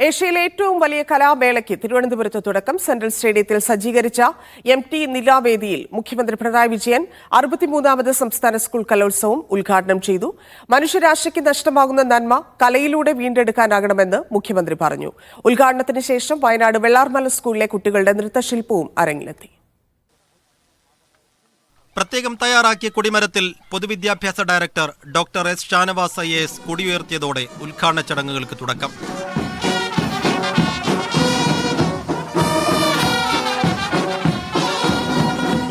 ഏഷ്യയിലെ ഏറ്റവും വലിയ കലാമേളയ്ക്ക് തിരുവനന്തപുരത്ത് തുടക്കം. സെൻട്രൽ സ്റ്റേഡിയത്തിൽ സജ്ജീകരിച്ച MT നിലാവേദിയിൽ മുഖ്യമന്ത്രി പിണറായി വിജയൻ 63ാമത് സംസ്ഥാന സ്കൂൾ കലോത്സവം ഉദ്ഘാടനം ചെയ്തു. മനുഷ്യരാശിക്ക് നഷ്ടമാകുന്ന നന്മ കലയിലൂടെ വീണ്ടെടുക്കാനാകണമെന്ന് മുഖ്യമന്ത്രി പറഞ്ഞു. ഉദ്ഘാടനത്തിന് ശേഷം വയനാട് വെള്ളാർമല സ്കൂളിലെ കുട്ടികളുടെ നൃത്തശില്പവും അരങ്ങിലെത്തി. പ്രത്യേകം തയ്യാറാക്കിയ കൊടിമരത്തിൽ പൊതുവിദ്യാഭ്യാസ director doctor S. Shanavas IAS കൊടിയുയർത്തിയതോടെ ഉദ്ഘാടന ചടങ്ങുകൾക്ക് തുടക്കം.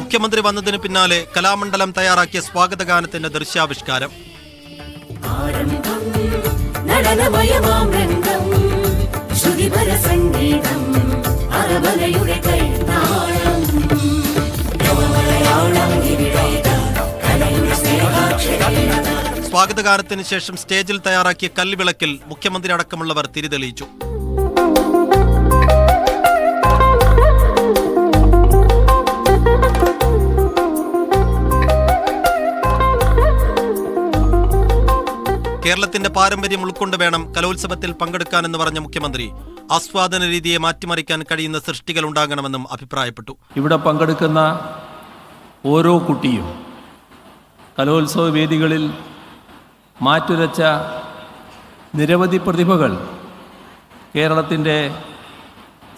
മുഖ്യമന്ത്രി വന്നതിന് പിന്നാലെ കലാമണ്ഡലം തയ്യാറാക്കിയ സ്വാഗതഗാനത്തിന്റെ ദൃശ്യാവിഷ്കാരം. സ്വാഗതഗാനത്തിന് ശേഷം സ്റ്റേജിൽ തയ്യാറാക്കിയ കൽവിളക്കിൽ മുഖ്യമന്ത്രി അടക്കമുള്ളവർ തിരിതെളിയിച്ചു. കേരളത്തിന്റെ പാരമ്പര്യം ഉൾക്കൊണ്ട് വേണം കലോത്സവത്തിൽ പങ്കെടുക്കാനെന്ന് പറഞ്ഞ മുഖ്യമന്ത്രി ആസ്വാദന രീതിയെ മാറ്റിമറിക്കാൻ കഴിയുന്ന സൃഷ്ടികൾ ഉണ്ടാകണമെന്നും അഭിപ്രായപ്പെട്ടു. ഇവിടെ പങ്കെടുക്കുന്ന ഓരോ കുട്ടിയും കലോത്സവ വേദികളിൽ മാറ്റുരച്ച നിരവധി പ്രതിഭകൾ കേരളത്തിൻ്റെ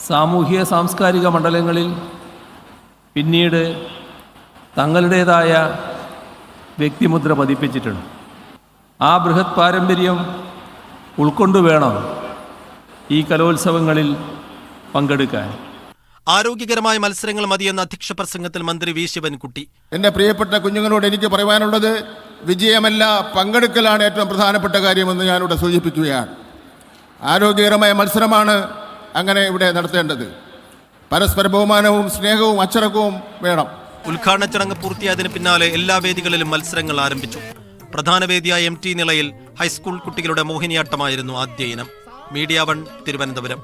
സാമൂഹിക സാംസ്കാരിക മണ്ഡലങ്ങളിൽ പിന്നീട് തങ്ങളുടേതായ വ്യക്തിമുദ്ര പതിപ്പിച്ചിട്ടുണ്ട്. ആ ബൃഹത് പാരമ്പര്യം ഉൾക്കൊണ്ടുവേണം ഈ കലോത്സവങ്ങളിൽ പങ്കെടുക്കാൻ. ആരോഗ്യകരമായ മത്സരങ്ങൾ മതിയെന്ന അധ്യക്ഷ പ്രസംഗത്തിൽ മന്ത്രി V. ശിവൻകുട്ടി, എൻ്റെ പ്രിയപ്പെട്ട കുഞ്ഞുങ്ങളോട് എനിക്ക് പറയുവാനുള്ളത് വിജയമല്ല, പങ്കെടുക്കലാണ് ഏറ്റവും പ്രധാനപ്പെട്ട കാര്യമെന്ന് ഞാനിവിടെ സൂചിപ്പിക്കുകയാണ്. ആരോഗ്യകരമായ മത്സരമാണ് അങ്ങനെ ഇവിടെ നടത്തേണ്ടത്. പരസ്പര ബഹുമാനവും സ്നേഹവും അച്ചടക്കവും വേണം. ഉദ്ഘാടന ചടങ്ങ് പൂർത്തിയായതിന് പിന്നാലെ എല്ലാ വേദികളിലും മത്സരങ്ങൾ ആരംഭിച്ചു. പ്രധാന വേദിയായ MT നിലയിൽ ഹൈസ്കൂൾ കുട്ടികളുടെ മോഹിനിയാട്ടമായിരുന്നു ആദ്യ ഇനം. മീഡിയ 1 തിരുവനന്തപുരം.